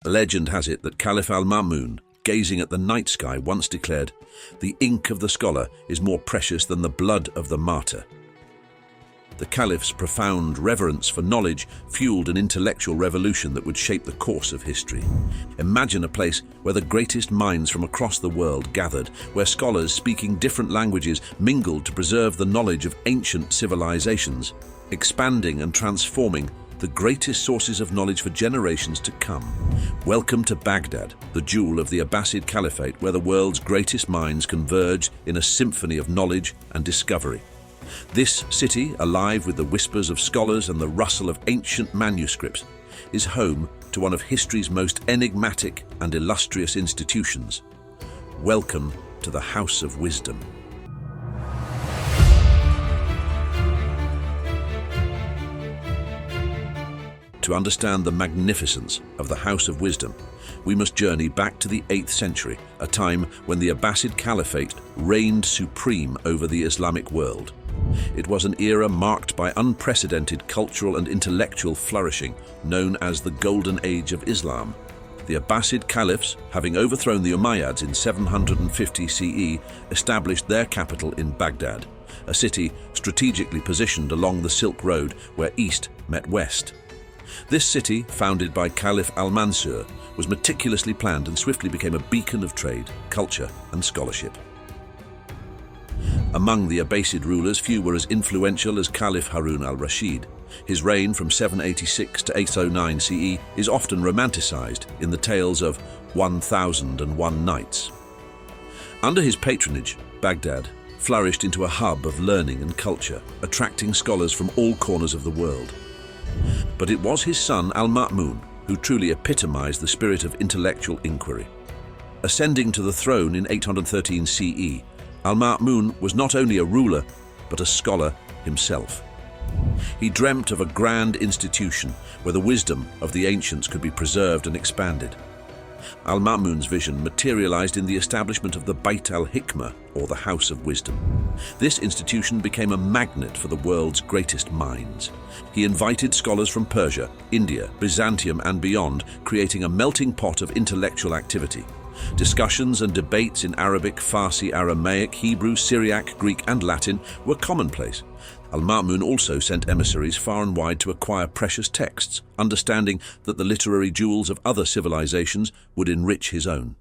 Legend has it that Caliph al-Ma'mun, gazing at the night sky, once declared, "The ink of the scholar is more precious than the blood of the martyr." The Caliph's profound reverence for knowledge fueled an intellectual revolution that would shape the course of history. Imagine a place where the greatest minds from across the world gathered, where scholars speaking different languages mingled to preserve the knowledge of ancient civilizations, expanding and transforming the greatest sources of knowledge for generations to come. Welcome to Baghdad, the jewel of the Abbasid Caliphate, where the world's greatest minds converge in a symphony of knowledge and discovery. This city, alive with the whispers of scholars and the rustle of ancient manuscripts, is home to one of history's most enigmatic and illustrious institutions. Welcome to the House of Wisdom. To understand the magnificence of the House of Wisdom, we must journey back to the 8th century, a time when the Abbasid Caliphate reigned supreme over the Islamic world. It was an era marked by unprecedented cultural and intellectual flourishing, known as the Golden Age of Islam. The Abbasid Caliphs, having overthrown the Umayyads in 750 CE, established their capital in Baghdad, a city strategically positioned along the Silk Road where East met West. This city, founded by Caliph al-Mansur, was meticulously planned and swiftly became a beacon of trade, culture, and scholarship. Among the Abbasid rulers, few were as influential as Caliph Harun al-Rashid. His reign from 786 to 809 CE is often romanticized in the tales of 1001 Nights. Under his patronage, Baghdad flourished into a hub of learning and culture, attracting scholars from all corners of the world. But it was his son al-Ma'mun who truly epitomized the spirit of intellectual inquiry. Ascending to the throne in 813 CE, al-Ma'mun was not only a ruler, but a scholar himself. He dreamt of a grand institution where the wisdom of the ancients could be preserved and expanded. Al-Ma'mun's vision materialized in the establishment of the Bayt al-Hikmah, or the House of Wisdom. This institution became a magnet for the world's greatest minds. He invited scholars from Persia, India, Byzantium, and beyond, creating a melting pot of intellectual activity. Discussions and debates in Arabic, Farsi, Aramaic, Hebrew, Syriac, Greek, and Latin were commonplace. Al-Ma'mun also sent emissaries far and wide to acquire precious texts, understanding that the literary jewels of other civilizations would enrich his own.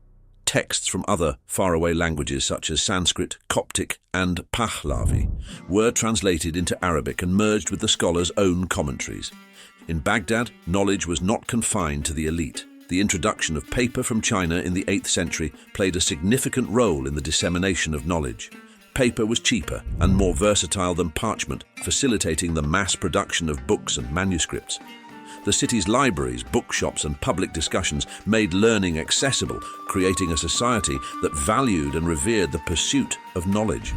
Texts from other faraway languages such as Sanskrit, Coptic, and Pahlavi were translated into Arabic and merged with the scholars' own commentaries. In Baghdad, knowledge was not confined to the elite. The introduction of paper from China in the 8th century played a significant role in the dissemination of knowledge. Paper was cheaper and more versatile than parchment, facilitating the mass production of books and manuscripts. The city's libraries, bookshops, and public discussions made learning accessible, creating a society that valued and revered the pursuit of knowledge.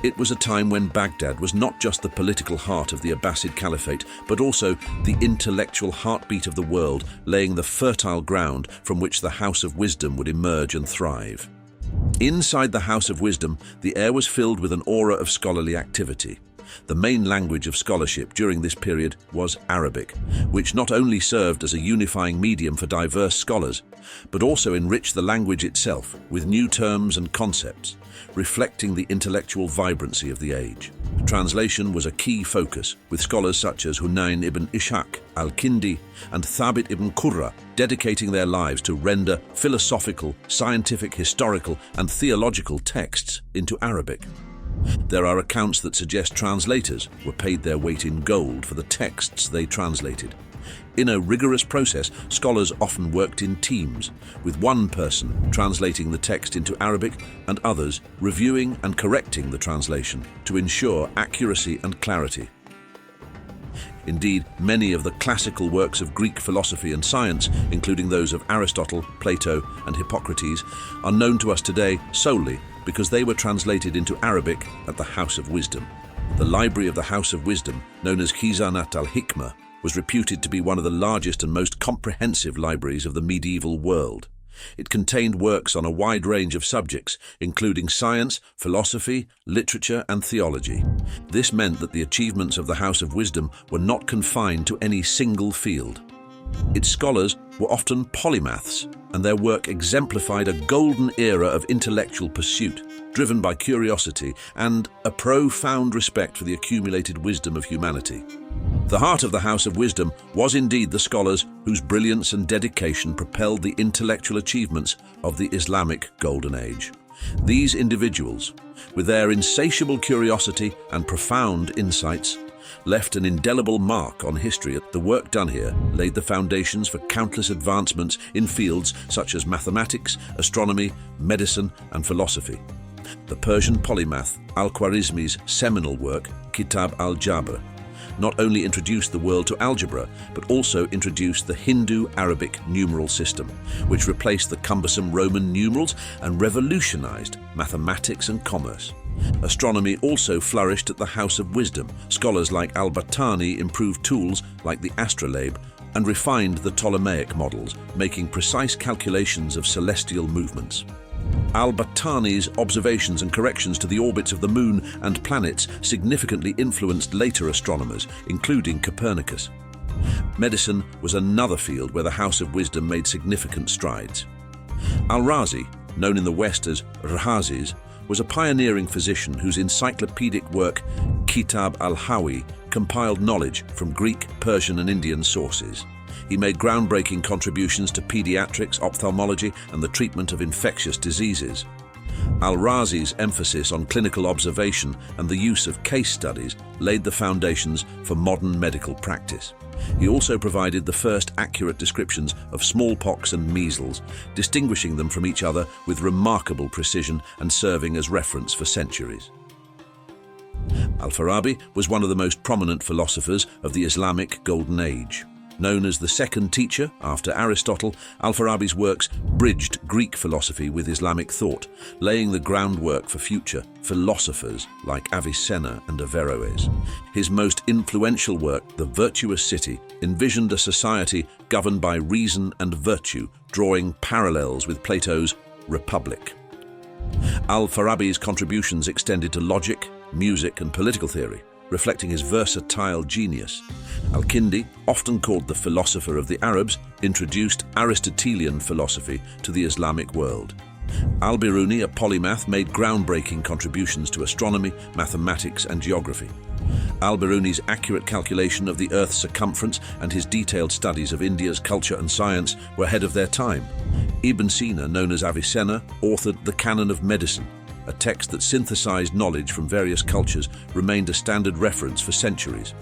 It was a time when Baghdad was not just the political heart of the Abbasid Caliphate, but also the intellectual heartbeat of the world, laying the fertile ground from which the House of Wisdom would emerge and thrive. Inside the House of Wisdom, the air was filled with an aura of scholarly activity. The main language of scholarship during this period was Arabic, which not only served as a unifying medium for diverse scholars, but also enriched the language itself with new terms and concepts, reflecting the intellectual vibrancy of the age. Translation was a key focus, with scholars such as Hunayn ibn Ishaq, al-Kindi, and Thabit ibn Qurra dedicating their lives to render philosophical, scientific, historical, and theological texts into Arabic. There are accounts that suggest translators were paid their weight in gold for the texts they translated. In a rigorous process, scholars often worked in teams, with one person translating the text into Arabic and others reviewing and correcting the translation to ensure accuracy and clarity. Indeed, many of the classical works of Greek philosophy and science, including those of Aristotle, Plato, and Hippocrates, are known to us today solely because they were translated into Arabic at the House of Wisdom. The library of the House of Wisdom, known as Khizanat al-Hikmah, was reputed to be one of the largest and most comprehensive libraries of the medieval world. It contained works on a wide range of subjects, including science, philosophy, literature, and theology. This meant that the achievements of the House of Wisdom were not confined to any single field. Its scholars were often polymaths, and their work exemplified a golden era of intellectual pursuit, driven by curiosity and a profound respect for the accumulated wisdom of humanity. The heart of the House of Wisdom was indeed the scholars whose brilliance and dedication propelled the intellectual achievements of the Islamic Golden Age. These individuals, with their insatiable curiosity and profound insights, left an indelible mark on history. The work done here laid the foundations for countless advancements in fields such as mathematics, astronomy, medicine, and philosophy. The Persian polymath al-Khwarizmi's seminal work, Kitab al-Jabr, not only introduced the world to algebra, but also introduced the Hindu-Arabic numeral system, which replaced the cumbersome Roman numerals and revolutionized mathematics and commerce. Astronomy also flourished at the House of Wisdom. Scholars like al-Battani improved tools like the astrolabe and refined the Ptolemaic models, making precise calculations of celestial movements. Al-Battani's observations and corrections to the orbits of the moon and planets significantly influenced later astronomers, including Copernicus. Medicine was another field where the House of Wisdom made significant strides. Al-Razi, known in the West as Rahazes, was a pioneering physician whose encyclopedic work, Kitab al-Hawi, compiled knowledge from Greek, Persian, and Indian sources. He made groundbreaking contributions to pediatrics, ophthalmology, and the treatment of infectious diseases. Al-Razi's emphasis on clinical observation and the use of case studies laid the foundations for modern medical practice. He also provided the first accurate descriptions of smallpox and measles, distinguishing them from each other with remarkable precision and serving as reference for centuries. Al-Farabi was one of the most prominent philosophers of the Islamic Golden Age. Known as the second teacher after Aristotle, Al-Farabi's works bridged Greek philosophy with Islamic thought, laying the groundwork for future philosophers like Avicenna and Averroes. His most influential work, The Virtuous City, envisioned a society governed by reason and virtue, drawing parallels with Plato's Republic. Al-Farabi's contributions extended to logic, music, and political theory, reflecting his versatile genius. Al-Kindi, often called the philosopher of the Arabs, introduced Aristotelian philosophy to the Islamic world. Al-Biruni, a polymath, made groundbreaking contributions to astronomy, mathematics, and geography. Al-Biruni's accurate calculation of the Earth's circumference and his detailed studies of India's culture and science were ahead of their time. Ibn Sina, known as Avicenna, authored the Canon of Medicine, a text that synthesized knowledge from various cultures, remained a standard reference for centuries.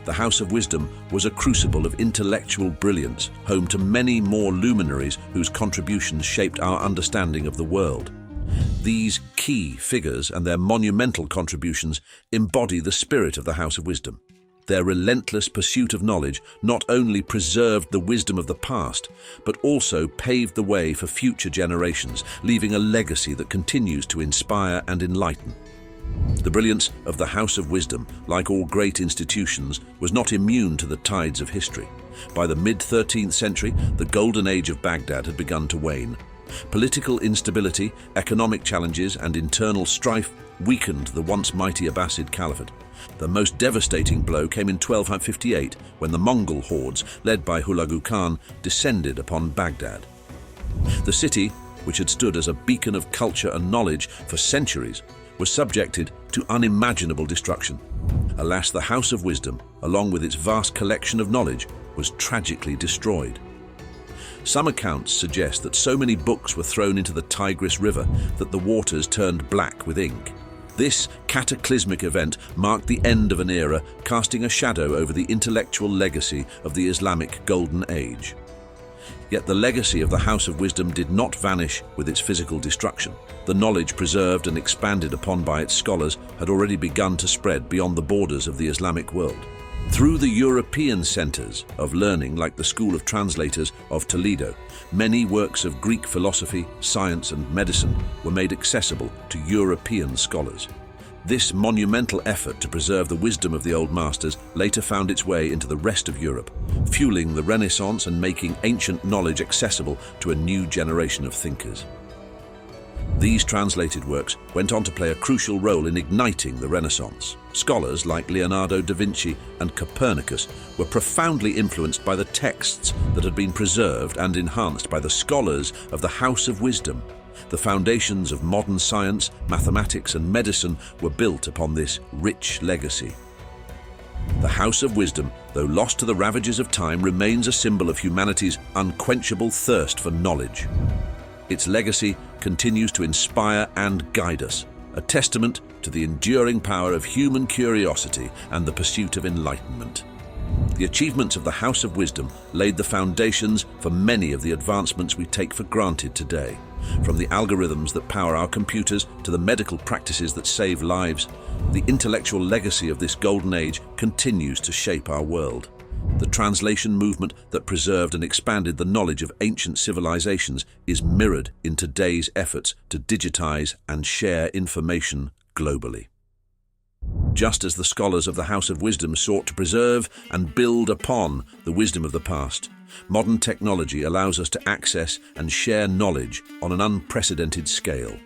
The House of Wisdom was a crucible of intellectual brilliance, home to many more luminaries whose contributions shaped our understanding of the world. These key figures and their monumental contributions embody the spirit of the House of Wisdom. Their relentless pursuit of knowledge not only preserved the wisdom of the past, but also paved the way for future generations, leaving a legacy that continues to inspire and enlighten. The brilliance of the House of Wisdom, like all great institutions, was not immune to the tides of history. By the mid-13th century, the Golden Age of Baghdad had begun to wane. Political instability, economic challenges, and internal strife weakened the once mighty Abbasid Caliphate. The most devastating blow came in 1258, when the Mongol hordes, led by Hulagu Khan, descended upon Baghdad. The city, which had stood as a beacon of culture and knowledge for centuries, was subjected to unimaginable destruction. Alas, the House of Wisdom, along with its vast collection of knowledge, was tragically destroyed. Some accounts suggest that so many books were thrown into the Tigris River that the waters turned black with ink. This cataclysmic event marked the end of an era, casting a shadow over the intellectual legacy of the Islamic Golden Age. Yet the legacy of the House of Wisdom did not vanish with its physical destruction. The knowledge preserved and expanded upon by its scholars had already begun to spread beyond the borders of the Islamic world. Through the European centers of learning, like the School of Translators of Toledo, many works of Greek philosophy, science, and medicine were made accessible to European scholars. This monumental effort to preserve the wisdom of the old masters later found its way into the rest of Europe, fueling the Renaissance and making ancient knowledge accessible to a new generation of thinkers. These translated works went on to play a crucial role in igniting the Renaissance. Scholars like Leonardo da Vinci and Copernicus were profoundly influenced by the texts that had been preserved and enhanced by the scholars of the House of Wisdom. The foundations of modern science, mathematics, and medicine were built upon this rich legacy. The House of Wisdom, though lost to the ravages of time, remains a symbol of humanity's unquenchable thirst for knowledge. Its legacy continues to inspire and guide us, a testament to the enduring power of human curiosity and the pursuit of enlightenment. The achievements of the House of Wisdom laid the foundations for many of the advancements we take for granted today. From the algorithms that power our computers to the medical practices that save lives, the intellectual legacy of this golden age continues to shape our world. The translation movement that preserved and expanded the knowledge of ancient civilizations is mirrored in today's efforts to digitize and share information globally. Just as the scholars of the House of Wisdom sought to preserve and build upon the wisdom of the past, modern technology allows us to access and share knowledge on an unprecedented scale.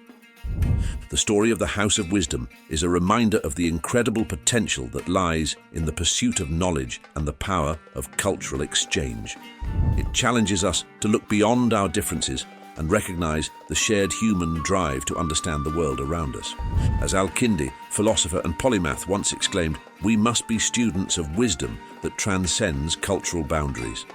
The story of the House of Wisdom is a reminder of the incredible potential that lies in the pursuit of knowledge and the power of cultural exchange. It challenges us to look beyond our differences and recognize the shared human drive to understand the world around us. As Al-Kindi, philosopher and polymath, once exclaimed, "We must be students of wisdom that transcends cultural boundaries."